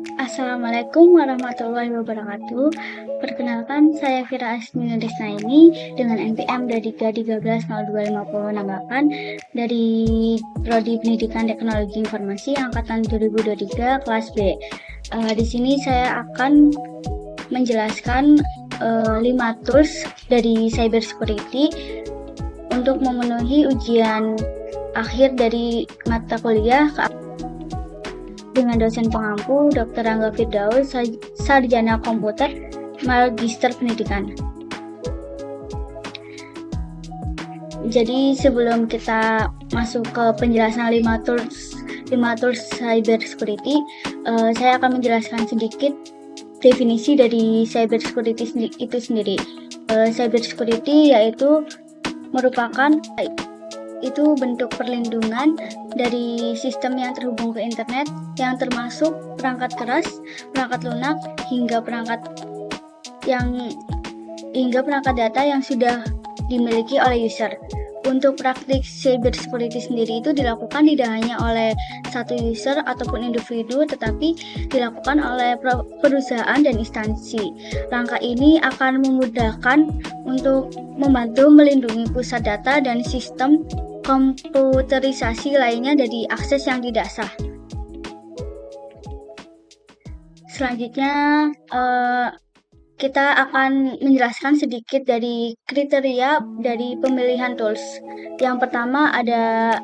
Assalamualaikum warahmatullahi wabarakatuh. Perkenalkan, saya Fira Asmi Risnaini dengan NPM 2313025068 dari Prodi Pendidikan Teknologi Informasi Angkatan 2023 kelas B. Di sini saya akan menjelaskan 5 tools dari cyber security untuk memenuhi ujian akhir dari mata kuliah dengan dosen pengampu Dr. Angga Firdaus, Sarjana Komputer, Magister Pendidikan. Jadi sebelum kita masuk ke penjelasan 5 tools cyber security, saya akan menjelaskan sedikit definisi dari cyber security itu sendiri. Cyber security yaitu merupakan bentuk perlindungan dari sistem yang terhubung ke internet yang termasuk perangkat keras, perangkat lunak, hingga perangkat data yang sudah dimiliki oleh user. Untuk praktik cyber security sendiri itu dilakukan tidak hanya oleh satu user ataupun individu, tetapi dilakukan oleh perusahaan dan instansi. Langkah ini akan memudahkan untuk membantu melindungi pusat data dan sistem komputerisasi lainnya dari akses yang tidak sah. Selanjutnya, kita akan menjelaskan sedikit dari kriteria dari pemilihan tools. Yang pertama ada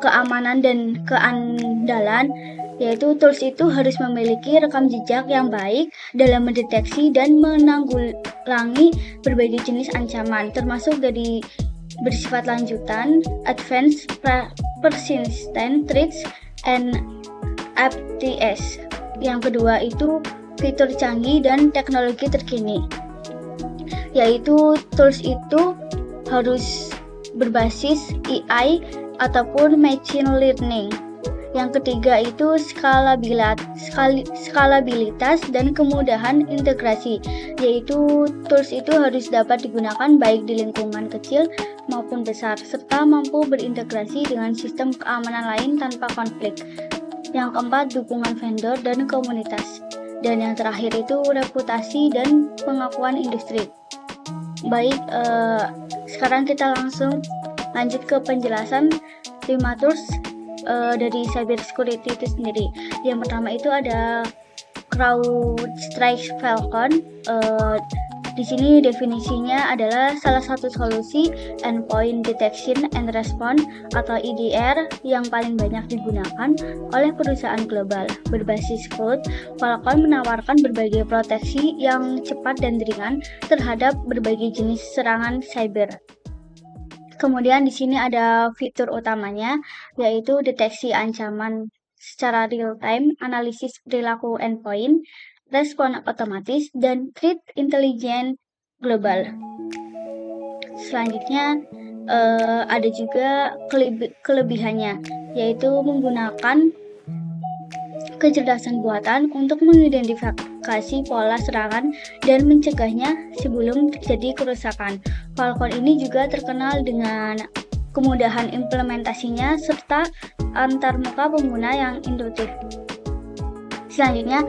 keamanan dan keandalan, yaitu tools itu harus memiliki rekam jejak yang baik dalam mendeteksi dan menanggulangi berbagai jenis ancaman, termasuk dari bersifat lanjutan, advanced, persistent threats, and APTS. Yang kedua itu fitur canggih dan teknologi terkini, yaitu tools itu harus berbasis AI ataupun machine learning. Yang ketiga itu skalabilitas dan kemudahan integrasi, yaitu tools itu harus dapat digunakan baik di lingkungan kecil maupun besar, serta mampu berintegrasi dengan sistem keamanan lain tanpa konflik. Yang keempat, dukungan vendor dan komunitas. Dan yang terakhir itu reputasi dan pengakuan industri. Baik, sekarang kita langsung lanjut ke penjelasan 5 tools dari cyber security itu sendiri. Yang pertama itu ada CrowdStrike Falcon. Di sini definisinya adalah salah satu solusi endpoint detection and response atau EDR yang paling banyak digunakan oleh perusahaan global. Berbasis cloud, Falcon menawarkan berbagai proteksi yang cepat dan ringan terhadap berbagai jenis serangan cyber. Kemudian di sini ada fitur utamanya, yaitu deteksi ancaman secara real time, analisis perilaku endpoint, respon otomatis, dan threat intelligence global. Selanjutnya ada juga kelebihannya, yaitu menggunakan kecerdasan buatan untuk mengidentifikasi pola serangan dan mencegahnya sebelum terjadi kerusakan. Falcon ini juga terkenal dengan kemudahan implementasinya serta antarmuka pengguna yang intuitif. Selanjutnya,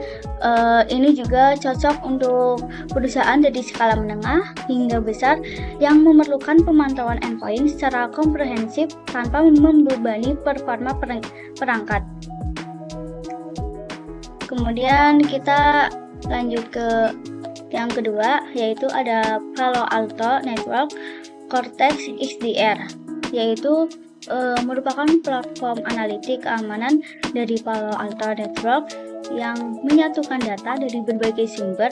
ini juga cocok untuk perusahaan dari skala menengah hingga besar yang memerlukan pemantauan endpoint secara komprehensif tanpa membebani performa perangkat. Kemudian kita lanjut ke yang kedua, yaitu ada Palo Alto Network Cortex XDR, yaitu merupakan platform analitik keamanan dari Palo Alto Network yang menyatukan data dari berbagai sumber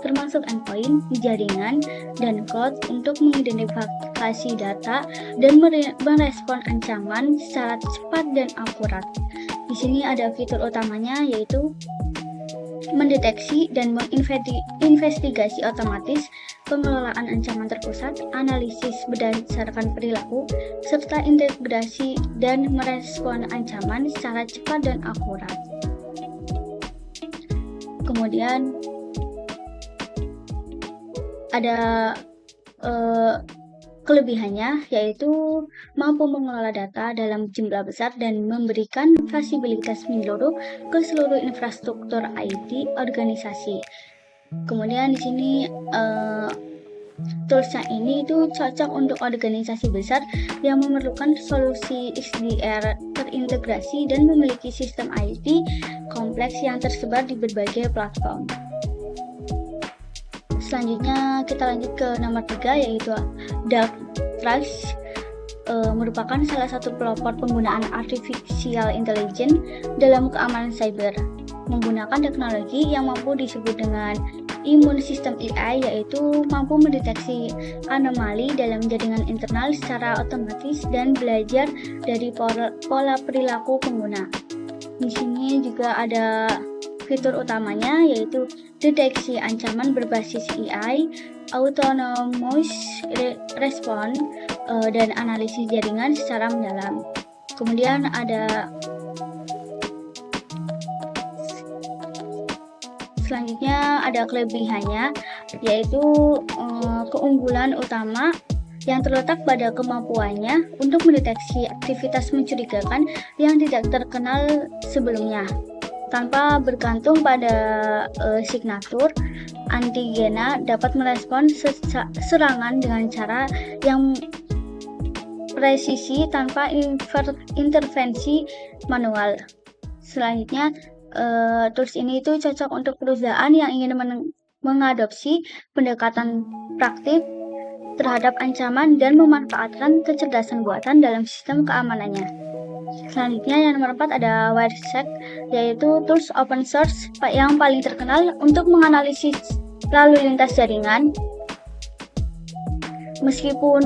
termasuk endpoint, jaringan, dan cloud untuk mengidentifikasi data dan merespon ancaman secara cepat dan akurat. Di sini ada fitur utamanya, yaitu mendeteksi dan menginvestigasi otomatis, pengelolaan ancaman terpusat, analisis berdasarkan perilaku, serta integrasi dan merespon ancaman secara cepat dan akurat. kelebihannya yaitu mampu mengelola data dalam jumlah besar dan memberikan visibilitas menyeluruh ke seluruh infrastruktur IT organisasi. Kemudian di sini toolsnya ini itu cocok untuk organisasi besar yang memerlukan solusi XDR terintegrasi dan memiliki sistem IT kompleks yang tersebar di berbagai platform. Selanjutnya kita lanjut ke nomor 3 yaitu Darktrace, merupakan salah satu pelopor penggunaan artificial intelligence dalam keamanan cyber, menggunakan teknologi yang mampu disebut dengan immune system AI, yaitu mampu mendeteksi anomali dalam jaringan internal secara otomatis dan belajar dari pola perilaku pengguna. Di sini juga ada fitur utamanya yaitu deteksi ancaman berbasis AI, autonomous response, dan analisis jaringan secara mendalam. Kemudian ada selanjutnya ada kelebihannya yaitu keunggulan utama yang terletak pada kemampuannya untuk mendeteksi aktivitas mencurigakan yang tidak terkenal sebelumnya. Tanpa bergantung pada signatur, antigena dapat merespon serangan dengan cara yang presisi tanpa intervensi manual. Selanjutnya, tools ini itu cocok untuk perusahaan yang ingin mengadopsi pendekatan praktik terhadap ancaman dan memanfaatkan kecerdasan buatan dalam sistem keamanannya. Selanjutnya yang nomor 4 ada Wireshark, yaitu tools open source yang paling terkenal untuk menganalisis lalu lintas jaringan. Meskipun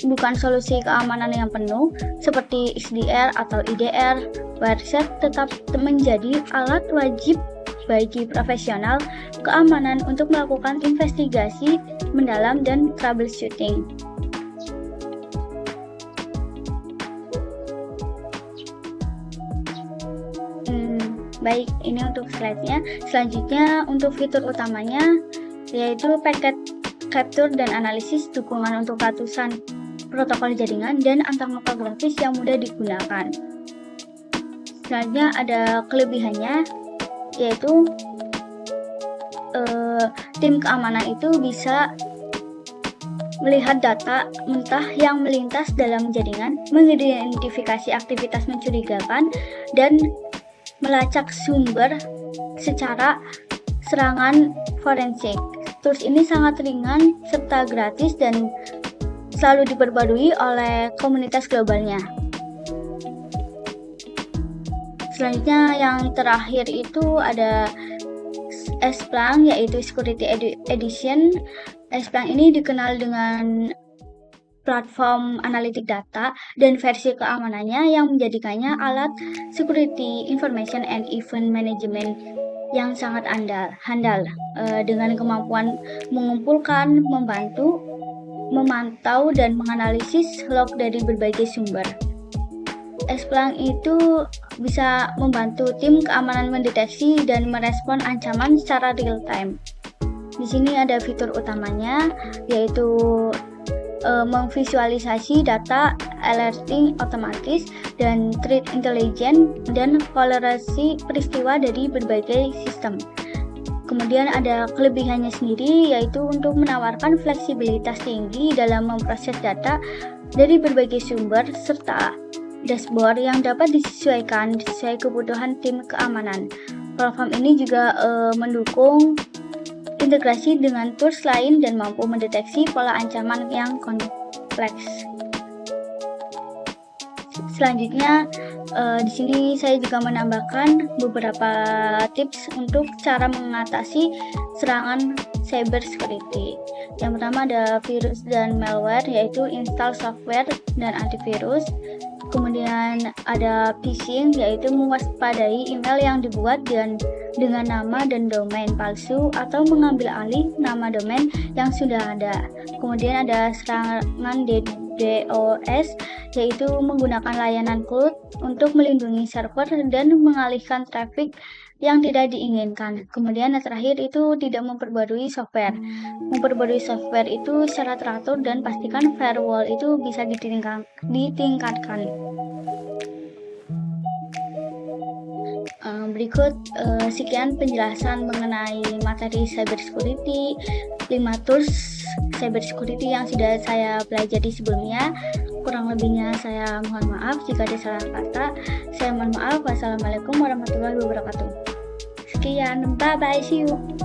bukan solusi keamanan yang penuh seperti XDR atau IDR, Wireshark tetap menjadi alat wajib bagi profesional keamanan untuk melakukan investigasi mendalam dan troubleshooting. Baik, ini untuk slide-nya. Selanjutnya untuk fitur utamanya yaitu packet capture dan analisis, dukungan untuk ratusan protokol jaringan dan antarmuka grafis yang mudah digunakan. Selanjutnya ada kelebihannya yaitu tim keamanan itu bisa melihat data mentah yang melintas dalam jaringan, mengidentifikasi aktivitas mencurigakan, dan melacak sumber secara serangan forensik. Tools ini sangat ringan serta gratis dan selalu diperbarui oleh komunitas globalnya. Selanjutnya yang terakhir itu ada Splunk, yaitu Security Edition. Splunk ini dikenal dengan platform analitik data dan versi keamanannya yang menjadikannya alat security information and event management yang sangat handal dengan kemampuan mengumpulkan, membantu, memantau, dan menganalisis log dari berbagai sumber. Splunk itu bisa membantu tim keamanan mendeteksi dan merespon ancaman secara real time. Di sini ada fitur utamanya yaitu memvisualisasi data, alerting otomatis, dan threat intelligence, dan kolerasi peristiwa dari berbagai sistem. Kemudian ada kelebihannya sendiri yaitu untuk menawarkan fleksibilitas tinggi dalam memproses data dari berbagai sumber serta dashboard yang dapat disesuaikan sesuai kebutuhan tim keamanan. Platform ini juga mendukung integrasi dengan tools lain dan mampu mendeteksi pola ancaman yang kompleks. Selanjutnya, di sini saya juga menambahkan beberapa tips untuk cara mengatasi serangan cyber security. Yang pertama ada virus dan malware, yaitu install software dan antivirus. Kemudian ada phishing, yaitu mewaspadai email yang dibuat dengan nama dan domain palsu atau mengambil alih nama domain yang sudah ada. Kemudian ada serangan DDoS, yaitu menggunakan layanan cloud untuk melindungi server dan mengalihkan traffic yang tidak diinginkan. Kemudian yang terakhir itu tidak memperbarui software. Memperbarui software itu secara teratur dan pastikan firewall itu bisa ditingkatkan. Berikut sekian penjelasan mengenai materi cybersecurity, 5 tools cybersecurity yang sudah saya pelajari sebelumnya. Kurang lebihnya saya mohon maaf jika ada salah kata. Saya mohon maaf. Wassalamualaikum warahmatullahi wabarakatuh. Sekian, bye bye, see you.